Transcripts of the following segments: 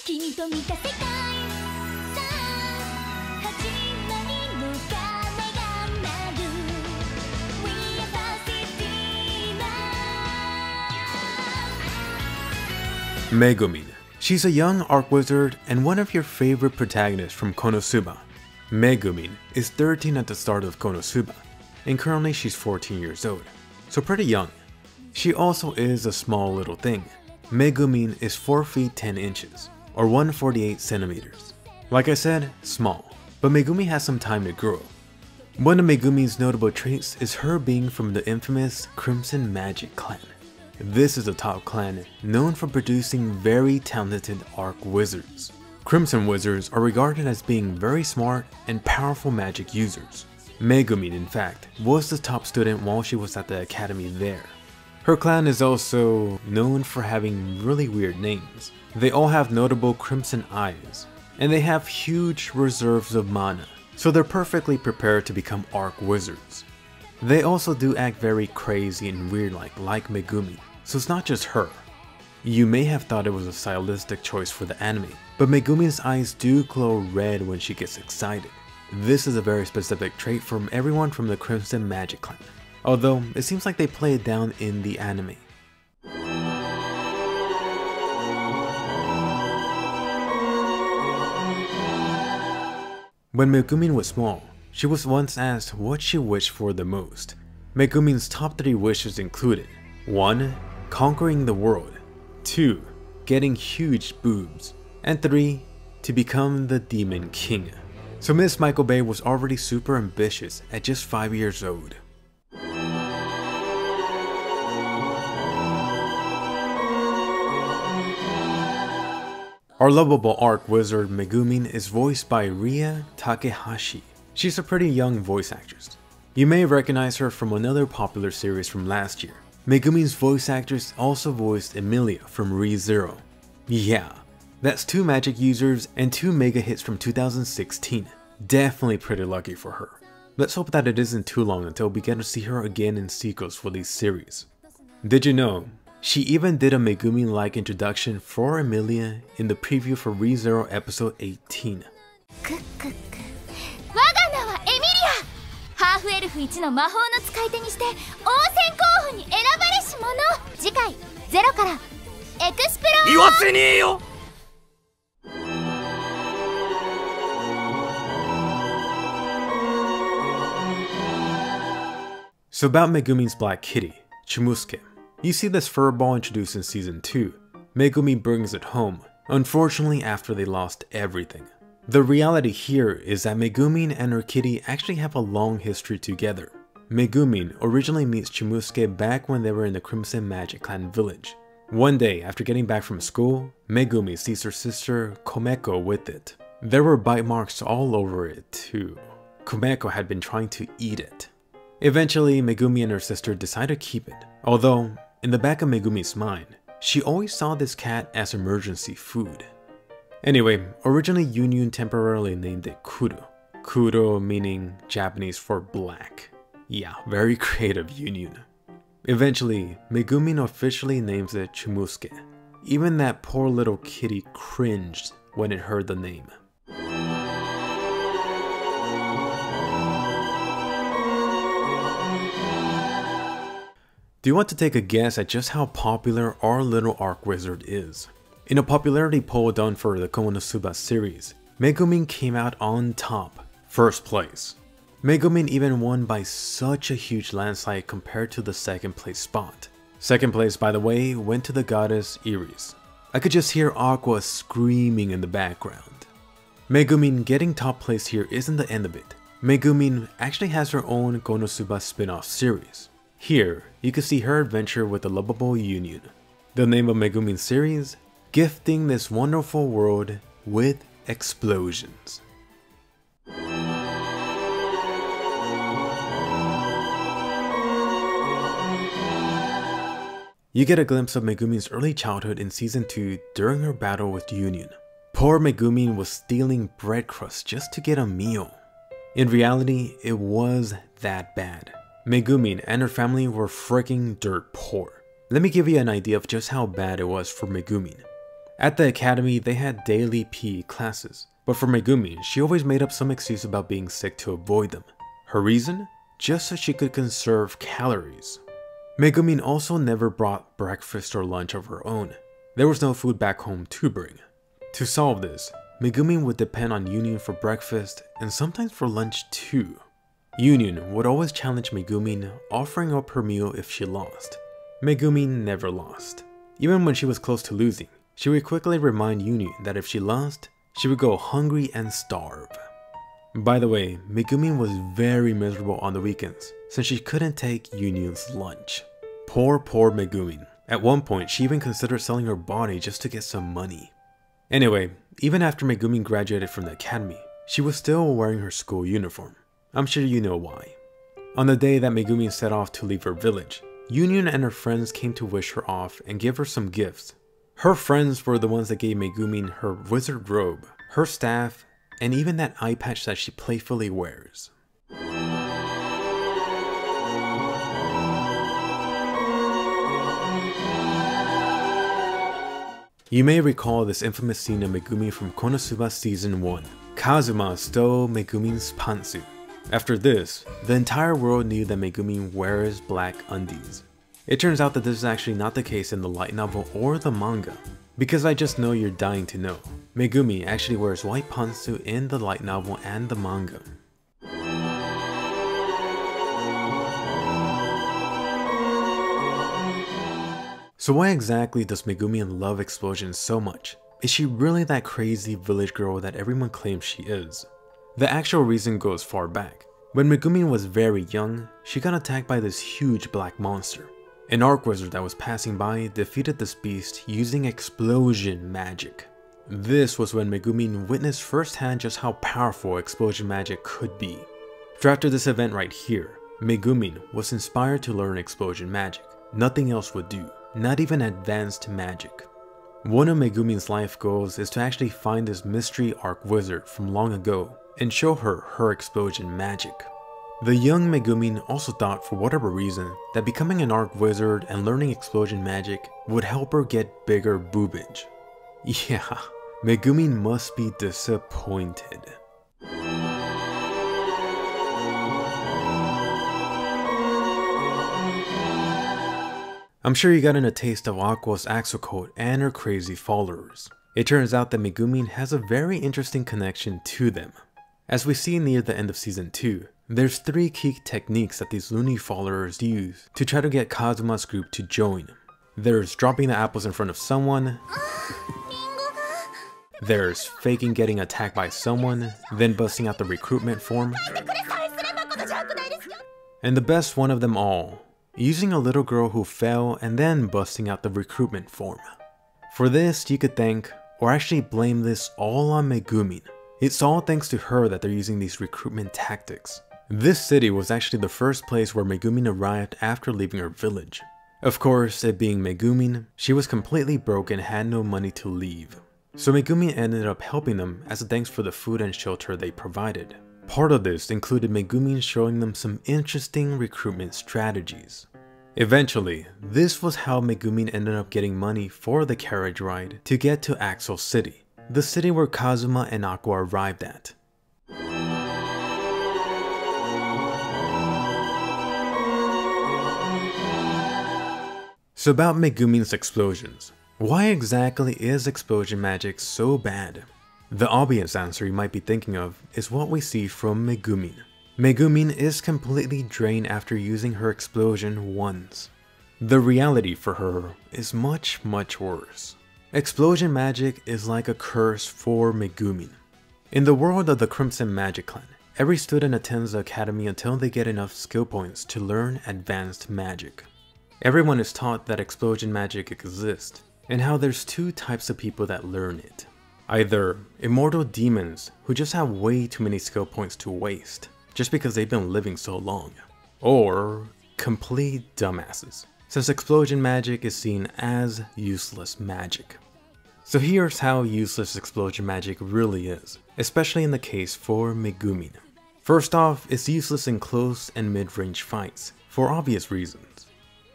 君と見た世界さあ始まりの鐘が鳴る We are Foxen Megumin. She's a young Arch Wizard and one of your favorite protagonists from KonoSuba. Megumin is 13 at the start of KonoSuba, and currently she's 14 years old, so pretty young. She also is a small little thing. Megumin is 4 feet 10 inches, or 148 centimeters. Like I said, small, but Megumi has some time to grow. One of Megumi's notable traits is her being from the infamous Crimson Magic clan. This is a top clan known for producing very talented Arch Wizards. Crimson Wizards are regarded as being very smart and powerful magic users. Megumin, in fact, was the top student while she was at the academy there. Her clan is also known for having really weird names. They all have notable crimson eyes, and they have huge reserves of mana, so they're perfectly prepared to become Arch Wizards. They also do act very crazy and weird like Megumi, so it's not just her. You may have thought it was a stylistic choice for the anime, but Megumi's eyes do glow red when she gets excited. This is a very specific trait from everyone from the Crimson Magic clan, although it seems like they play it down in the anime. When Megumin was small, she was once asked what she wished for the most. Megumin's top 3 wishes included 1. Conquering the world, 2. Getting huge boobs, and 3. To become the Demon King. So Miss Michael Bay was already super ambitious at just 5 years old. Our lovable Arch Wizard Megumin is voiced by Ria Takehashi. She's a pretty young voice actress. You may recognize her from another popular series from last year. Megumin's voice actress also voiced Emilia from Re:Zero. Yeah, that's 2 magic users and 2 mega hits from 2016. Definitely pretty lucky for her. Let's hope that it isn't too long until we get to see her again in sequels for these series. Did you know? She even did a Megumin-like introduction for Emilia in the preview for Re:Zero episode 18. 我が名はエミリアハーフエルフ一の魔法の使い手にして王戦候補に選ばれし者次回ゼロからエクスプロー言わせねえよ So about Megumin's Black Kitty, Chimusuke. You see this furball introduced in season 2. Megumi brings it home, unfortunately after they lost everything. The reality here is that Megumin and her kitty actually have a long history together. Megumin originally meets Chimusuke back when they were in the Crimson Magic clan village. One day, after getting back from school, Megumi sees her sister Komeko with it. There were bite marks all over it too. Komeko had been trying to eat it. Eventually, Megumi and her sister decide to keep it, although in the back of Megumi's mind, she always saw this cat as emergency food. Anyway, originally Yunyun temporarily named it Kuro. Kuro meaning Japanese for black. Yeah, very creative Yunyun. Eventually, Megumin officially names it Chimusuke. Even that poor little kitty cringed when it heard the name. Do you want to take a guess at just how popular our little Arch Wizard is? In a popularity poll done for the KonoSuba series, Megumin came out on top, first place. Megumin even won by such a huge landslide compared to the 2nd place spot. 2nd place, by the way, went to the goddess Iris. I could just hear Aqua screaming in the background. Megumin getting top place here isn't the end of it. Megumin actually has her own KonoSuba spin-off series. Here, you can see her adventure with the lovable Yunyun. The name of Megumin's series? Gifting this wonderful world with explosions. You get a glimpse of Megumin's early childhood in season 2 during her battle with Yunyun. Poor Megumin was stealing bread crusts just to get a meal. In reality, it was that bad. Megumin and her family were freaking dirt poor. Let me give you an idea of just how bad it was for Megumin. At the academy, they had daily PE classes, but for Megumin, she always made up some excuse about being sick to avoid them. Her reason? Just so she could conserve calories. Megumin also never brought breakfast or lunch of her own. There was no food back home to bring. To solve this, Megumin would depend on Union for breakfast and sometimes for lunch too. Union would always challenge Megumin, offering up her meal if she lost. Megumin never lost. Even when she was close to losing, she would quickly remind Union that if she lost, she would go hungry and starve. By the way, Megumin was very miserable on the weekends since she couldn't take Union's lunch. Poor Megumin. At one point, she even considered selling her body just to get some money. Anyway, even after Megumin graduated from the academy, she was still wearing her school uniform. I'm sure you know why. On the day that Megumin set off to leave her village, Union and her friends came to wish her off and give her some gifts. Her friends were the ones that gave Megumin her wizard robe, her staff, and even that eye patch that she playfully wears. You may recall this infamous scene of Megumin from KonoSuba Season 1. Kazuma stole Megumin's pantsuit. After this, the entire world knew that Megumin wears black undies. It turns out that this is actually not the case in the light novel or the manga. Because I just know you're dying to know, Megumin actually wears white pantsuit in the light novel and the manga. So why exactly does Megumin love explosions so much? Is she really that crazy village girl that everyone claims she is? The actual reason goes far back. When Megumin was very young, she got attacked by this huge black monster. An Arch Wizard that was passing by defeated this beast using explosion magic. This was when Megumin witnessed firsthand just how powerful explosion magic could be. So after this event right here, Megumin was inspired to learn explosion magic. Nothing else would do, not even advanced magic. One of Megumin's life goals is to actually find this mystery Arch Wizard from long ago and show her explosion magic. The young Megumin also thought for whatever reason that becoming an Arch Wizard and learning explosion magic would help her get bigger boobage. Yeah, Megumin must be disappointed. I'm sure you gotten a taste of Aqua's Axle Coat and her crazy followers. It turns out that Megumin has a very interesting connection to them. As we see near the end of Season 2, there's 3 key techniques that these loony followers use to try to get Kazuma's group to join. There's dropping the apples in front of someone, there's faking getting attacked by someone, then busting out the recruitment form, and the best one of them all, using a little girl who fell and then busting out the recruitment form. For this, you could thank, or actually blame this all on Megumin. It's all thanks to her that they're using these recruitment tactics. This city was actually the first place where Megumin arrived after leaving her village. Of course, it being Megumin, she was completely broke and had no money to leave. So Megumin ended up helping them as a thanks for the food and shelter they provided. Part of this included Megumin showing them some interesting recruitment strategies. Eventually, this was how Megumin ended up getting money for the carriage ride to get to Axle City, the city where Kazuma and Aqua arrived at. So about Megumin's explosions. Why exactly is explosion magic so bad? The obvious answer you might be thinking of is what we see from Megumin. Megumin is completely drained after using her explosion once. The reality for her is much worse. Explosion magic is like a curse for Megumin. In the world of the Crimson Magic Clan, every student attends the academy until they get enough skill points to learn advanced magic. Everyone is taught that explosion magic exists, and how there's 2 types of people that learn it. Either immortal demons who just have way too many skill points to waste, just because they've been living so long, or complete dumbasses, since explosion magic is seen as useless magic. So here's how useless explosion magic really is, especially in the case for Megumin. First off, it's useless in close and mid-range fights, for obvious reasons.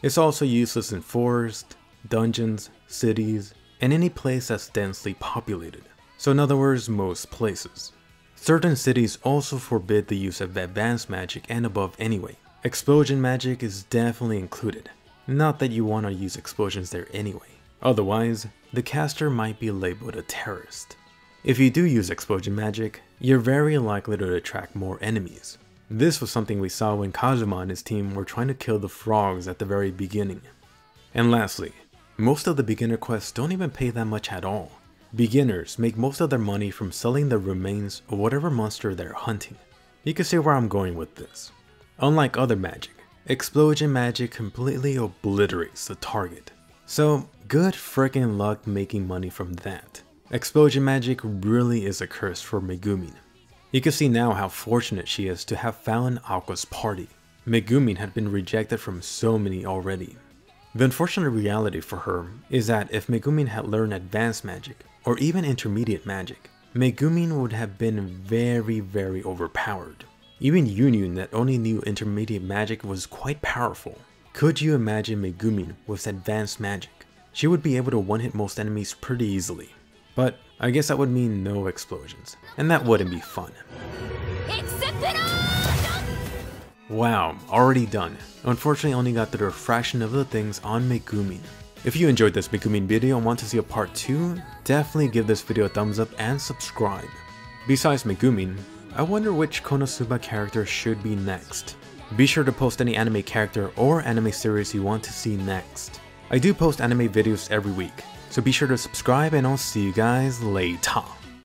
It's also useless in forests, dungeons, cities, and any place that's densely populated. So in other words, most places. Certain cities also forbid the use of advanced magic and above anyway. Explosion magic is definitely included. Not that you want to use explosions there anyway. Otherwise, the caster might be labeled a terrorist. If you do use explosion magic, you're very likely to attract more enemies. This was something we saw when Kazuma and his team were trying to kill the frogs at the very beginning. And lastly, most of the beginner quests don't even pay that much at all. Beginners make most of their money from selling the remains of whatever monster they're hunting. You can see where I'm going with this. Unlike other magic, explosion magic completely obliterates the target. So good freaking luck making money from that. Explosion magic really is a curse for Megumin. You can see now how fortunate she is to have found Aqua's party. Megumin had been rejected from so many already. The unfortunate reality for her is that if Megumin had learned advanced magic, or even intermediate magic, Megumin would have been very overpowered. Even Yunyun that only knew intermediate magic was quite powerful. Could you imagine Megumin with advanced magic? She would be able to one-hit most enemies pretty easily. But I guess that would mean no explosions, and that wouldn't be fun. Wow, already done. Unfortunately, I only got through a fraction of the things on Megumin. If you enjoyed this Megumin video and want to see a part 2, definitely give this video a thumbs up and subscribe. Besides Megumin, I wonder which KonoSuba character should be next. Be sure to post any anime character or anime series you want to see next. I do post anime videos every week, so be sure to subscribe and I'll see you guys later.